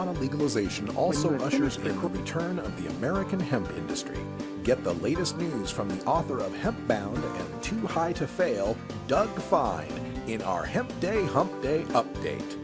marijuana legalization also ushers in the return of the American hemp industry. Get the latest news from the author of Hempbound and Too High to Fail, Doug Fine, in our Hemp Day Hump Day update.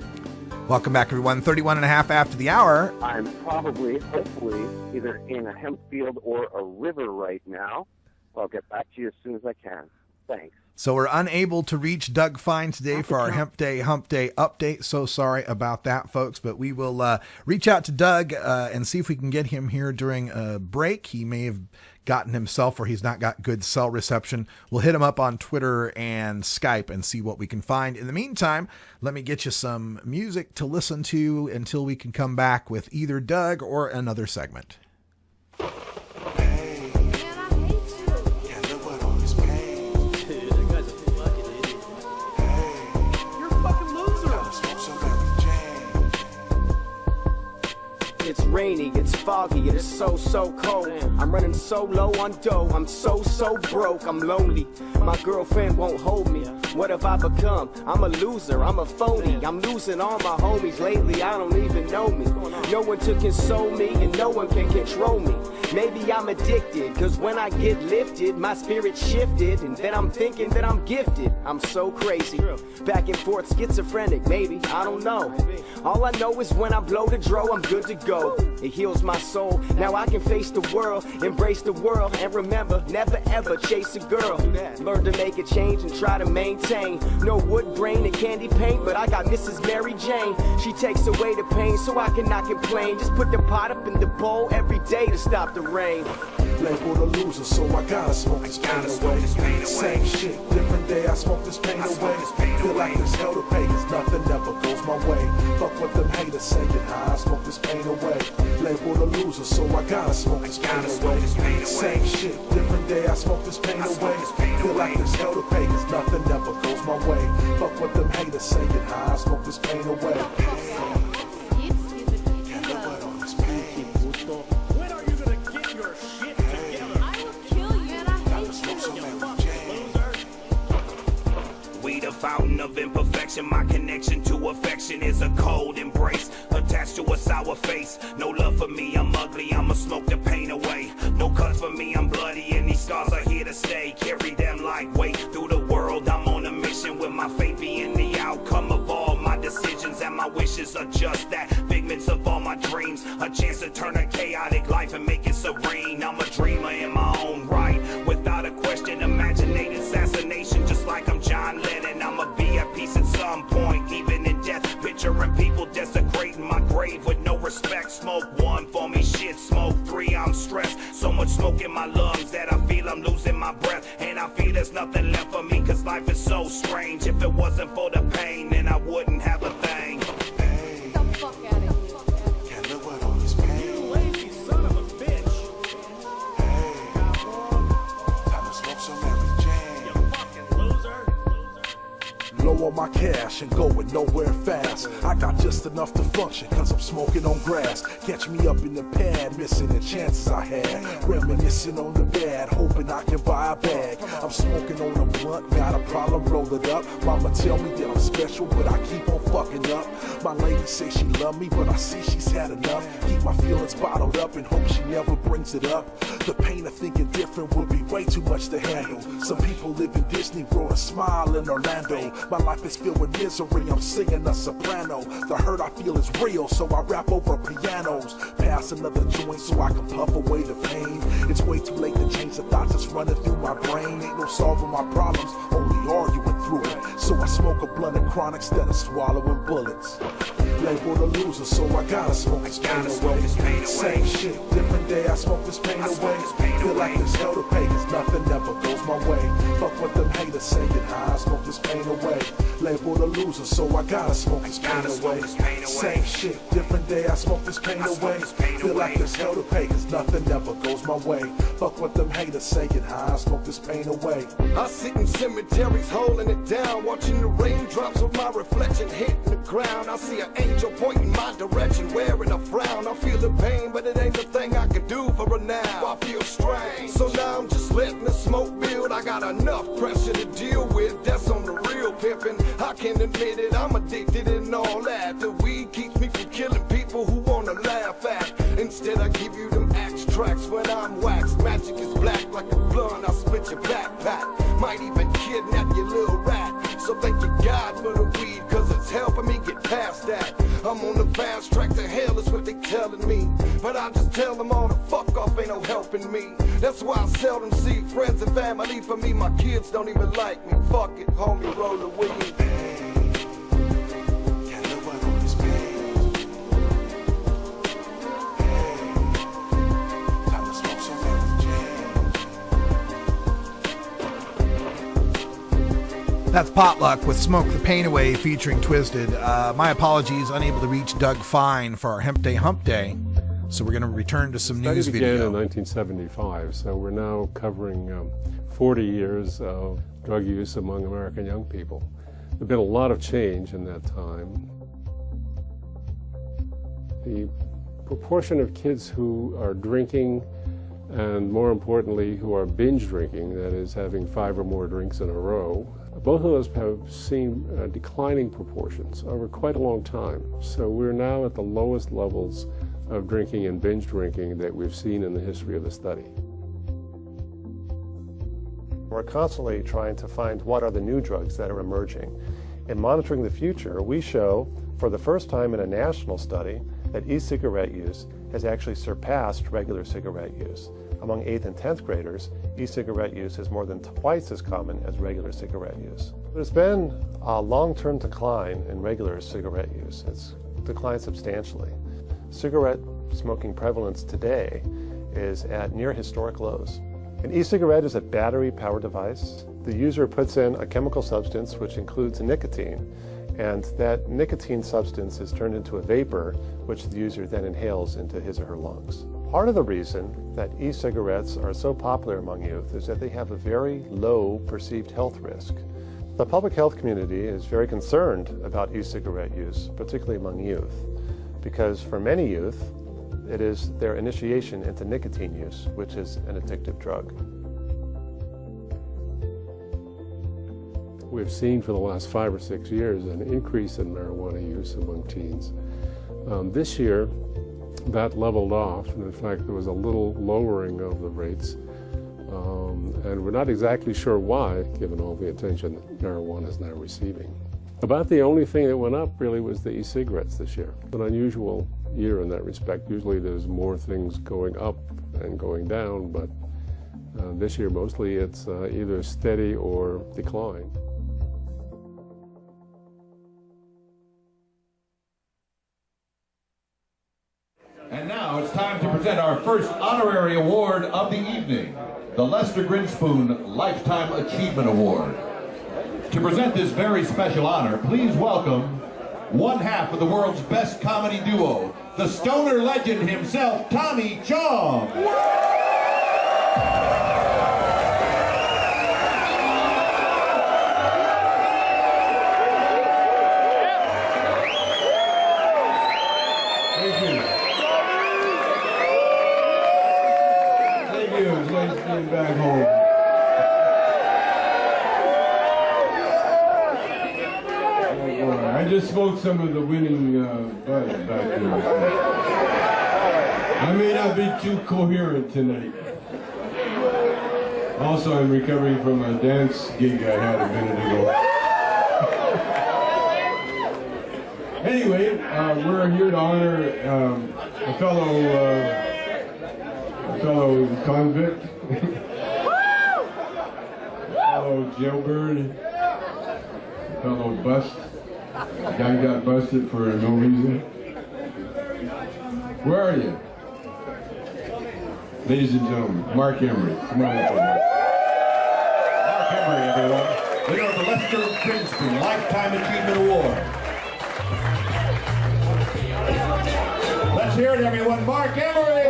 Welcome back, everyone. 31 and a half after the hour. I'm probably, hopefully, either in a hemp field or a river right now. I'll get back to you as soon as I can. Thanks. So we're unable to reach Doug Fine today for our Hemp Day Hump Day update. So sorry about that, folks, but we will reach out to Doug and see if we can get him here during a break. He may have gotten himself, or he's not got good cell reception. We'll hit him up on Twitter and Skype and see what we can find. In the meantime, let me get you some music to listen to until we can come back with either Doug or another segment. It's rainy, it's foggy, it's so cold. I'm running so low on dough, I'm so broke, I'm lonely. My girlfriend won't hold me. What have I become? I'm a loser, I'm a phony. I'm losing all my homies lately, I don't even know me. No one to console me and no one can control me. Maybe I'm addicted, cause when I get lifted, my spirit shifted, and then I'm thinking that I'm gifted. I'm so crazy, back and forth schizophrenic, maybe, I don't know. All I know is when I blow the dro, I'm good to go. It heals my soul, now I can face the world, embrace the world, and remember, never ever chase a girl. Learn to make a change and try to maintain. No wood grain and candy paint, but I got Mrs. Mary Jane. She takes away the pain so I cannot complain. Just put the pot up in the bowl every day to stop the rain. Label the loser, so I gotta smoke this pain away. Same shit, different day, I smoke this pain away. Feel like there's hell to pay, cause nothing ever goes my way. Fuck what them haters saying, how I smoke this pain away. Label the loser, so I gotta smoke this pain away. Same shit, different day, I smoke this pain away. Feel like there's hell to pay, cause nothing ever goes my way. Fuck what them haters saying, how I smoke this pain away. Fountain of imperfection, my connection to affection is a cold embrace attached to a sour face. No love for me, I'm ugly, I'ma smoke the pain away. No cuts for me, I'm bloody, and these scars are here to stay. Carry them like weight through the world. I'm on a mission with my fate being the outcome of all my decisions, and my wishes are just that, figments of all my dreams. A chance to turn a chaotic life and make it serene. I'm a dreamer in my own right, without a question. Imaginated assassination, just like I'm John Lennon. I'ma be at peace at some point, even in death. Picturing people desecrating my grave with no respect. Smoke one for me, shit, smoke three, I'm stressed. So much smoke in my lungs that I feel I'm losing my breath. And I feel there's nothing left for me, cause life is so strange. If it wasn't for the pain, then I wouldn't have a thing. Get the fuck out of here. Can't live with all this pain. You lazy son of a bitch. Time to smoke some Mary Jane. You fucking loser. Low on my cash and going nowhere fast. I got just enough to function, cause I'm smoking on grass. Catch me up in the pad, missing the chances I had. Reminiscing on the bad, hoping I can buy a bag. I'm smoking on a blunt, got a problem, roll it up. Mama tell me that I'm special, but I keep on fucking up. My lady say she love me, but I see she's had enough. Keep my feelings bottled up and hope she never brings it up. The pain of thinking different would be way too much to handle. Some people live in Disney World, a smile in Orlando. My life is filled with misery, I'm singing a soprano. The hurt I feel is real, so I rap over pianos. Pass another joint so I can puff away the pain. It's way too late to change the thoughts that's running through my brain. Ain't no solving my problems, only arguing through it. So I smoke a blunt and chronic instead of swallowing bullets. Label the loser, so I gotta smoke this pain away. Same shit, different day, I smoke this pain away. Feel like there's hell to pay, cause nothing ever goes my way. Fuck what them haters saying, how I smoke this pain away. Label the loser, so I gotta smoke this pain away. Same shit, different day, I smoke this pain away. Feel like there's hell to pay, cause nothing ever goes my way. Fuck what them haters saying, how I smoke this pain away. I sit in cemeteries holding it down, watching the raindrops with my reflection hitting the ground. I see an angel pointing my direction, wearing a frown. I feel the pain, but it ain't the thing I can do for her now. I feel strange, so now I'm just letting the smoke build. I got enough pressure to deal with, that's on the real pimping. I can admit it, I'm addicted and all that. The weed keeps me from killing people who want wanna laugh at. Instead I give you them extracts when I'm waxed. Magic is black like a blunt, I'll split your backpack. Might even kidnap your little rat. So thank you God for the weed, cause it's helping me get past that. I'm on the fast track to hell is what they telling me. But I just tell them all to fuck off, ain't no helping me. That's why I seldom see friends and family. For me, my kids don't even like me. Fuck it, homie, roll the weed. That's Potluck with Smoke the Pain Away featuring Twisted. My apologies, unable to reach Doug Fine for our Hemp Day Hump Day. So we're going to return to some news video. It began in 1975, so we're now covering 40 years of drug use among American young people. There's been a lot of change in that time. The proportion of kids who are drinking, and more importantly, who are binge drinking, that is having 5 or more drinks in a row, both of those have seen declining proportions over quite a long time. So we're now at the lowest levels of drinking and binge drinking that we've seen in the history of the study. We're constantly trying to find what are the new drugs that are emerging. In monitoring the future, we show for the first time in a national study that e-cigarette use has actually surpassed regular cigarette use. Among 8th and 10th graders, e-cigarette use is more than twice as common as regular cigarette use. There's been a long-term decline in regular cigarette use. It's declined substantially. Cigarette smoking prevalence today is at near historic lows. An e-cigarette is a battery-powered device. The user puts in a chemical substance which includes nicotine, and that nicotine substance is turned into a vapor which the user then inhales into his or her lungs. Part of the reason that e-cigarettes are so popular among youth is that they have a very low perceived health risk. The public health community is very concerned about e-cigarette use, particularly among youth, because for many youth, it is their initiation into nicotine use, which is an addictive drug. We've seen for the last 5 or 6 years an increase in marijuana use among teens. This year, that leveled off, and in fact there was a little lowering of the rates, and we're not exactly sure why, given all the attention that marijuana is now receiving. About the only thing that went up really was the e-cigarettes this year. An unusual year in that respect. Usually there's more things going up and going down, but this year mostly it's either steady or decline. And now it's time to present our first honorary award of the evening, the Lester Grinspoon Lifetime Achievement Award. To present this very special honor, please welcome one half of the world's best comedy duo, the stoner legend himself, Tommy Chong. Back home. I just smoked some of the winning bud back there. I may not be too coherent tonight. Also, I'm recovering from a dance gig I had a minute ago. Anyway, we're here to honor a fellow convict. Fellow jailbird, fellow bust, guy got busted for no reason. Where are you? Ladies and gentlemen, Marc Emery. Come on up, Marc. Marc Emery, everyone, winner of the Lester Grinspoon Lifetime Achievement Award. Let's hear it, everyone. Marc Emery!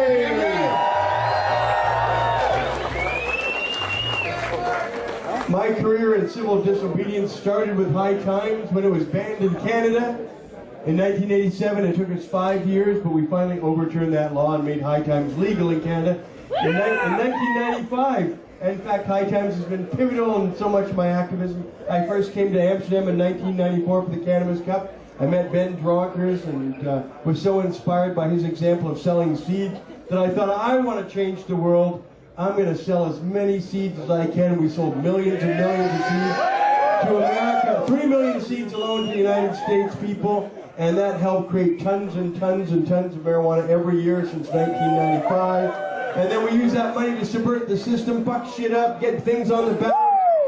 My career in civil disobedience started with High Times when it was banned in Canada. In 1987, it took us 5 years, but we finally overturned that law and made High Times legal in Canada. In 1995, in fact, High Times has been pivotal in so much of my activism. I first came to Amsterdam in 1994 for the Cannabis Cup. I met Ben Dronkers and was so inspired by his example of selling seeds that I thought, I want to change the world. I'm going to sell as many seeds as I can. We sold millions and millions of seeds to America, 3 million seeds alone to the United States people, and that helped create tons and tons and tons of marijuana every year since 1995. And then we use that money to subvert the system, fuck shit up, get things on the ballot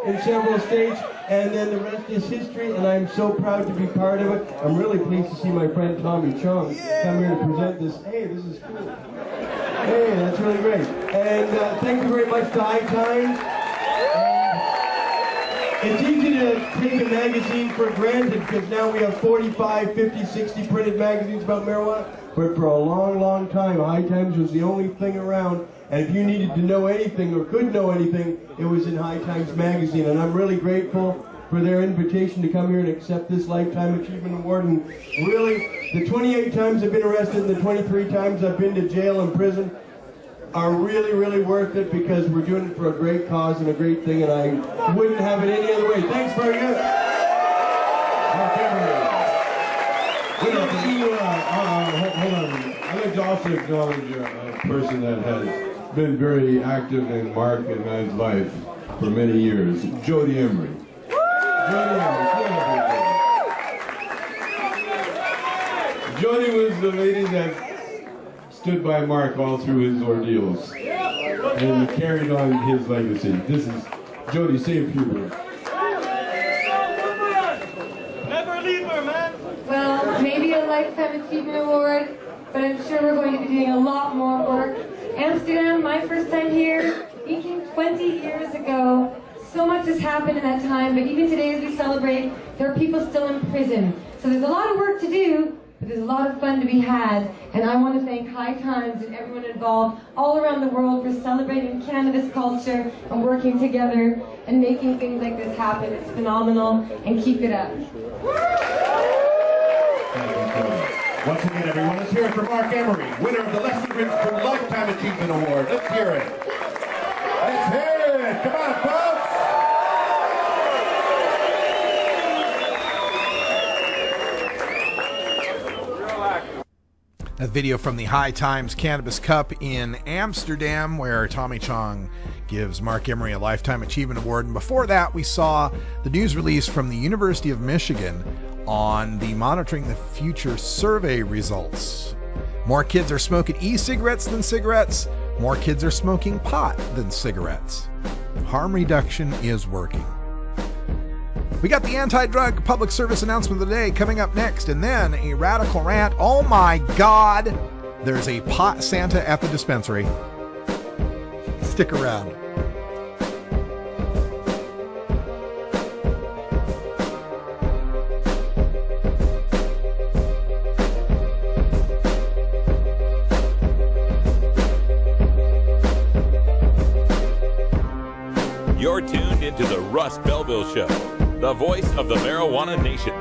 in several states, and then the rest is history, and I'm so proud to be part of it. I'm really pleased to see my friend Tommy Chong come here to present this. Hey, this is cool. Hey, that's really great. And thank you very much to High Times. It's easy to take a magazine for granted because now we have 45, 50, 60 printed magazines about marijuana. But for a long, long time, High Times was the only thing around. And if you needed to know anything or could know anything, it was in High Times magazine. And I'm really grateful for their invitation to come here and accept this Lifetime Achievement Award. And really, the 28 times I've been arrested and the 23 times I've been to jail and prison are really, really worth it because we're doing it for a great cause and a great thing, and I wouldn't have it any other way. Thanks very much. Marc Emery. Hold on. I'd like to also acknowledge a person that has been very active in Mark and I's life for many years, Jody Emery. Jody was the lady that stood by Mark all through his ordeals and carried on his legacy. This is Jody, say a few words. Never leave her, man. Well, maybe a Lifetime Achievement Award, but I'm sure we're going to be doing a lot more work. Amsterdam, my first time here, became 20 years ago. So much has happened in that time, but even today as we celebrate, there are people still in prison. So there's a lot of work to do, but there's a lot of fun to be had, and I want to thank High Times and everyone involved all around the world for celebrating cannabis culture and working together and making things like this happen. It's phenomenal, and keep it up. Once again, everyone, let's hear it for Marc Emery, winner of the Lester Grinspoon Lifetime Achievement Award. Let's hear it. Let's hear it. Come on, folks. A video from the High Times Cannabis Cup in Amsterdam where Tommy Chong gives Marc Emery a Lifetime Achievement Award. And before that, we saw the news release from the University of Michigan on the Monitoring the Future survey results. More kids are smoking e-cigarettes than cigarettes. More kids are smoking pot than cigarettes. Harm reduction is working. We got the anti-drug public service announcement of the day coming up next, and then a radical rant. Oh my God, there's a pot Santa at the dispensary. Stick around. You're tuned into the Russ Belville Show, the voice of the marijuana nation.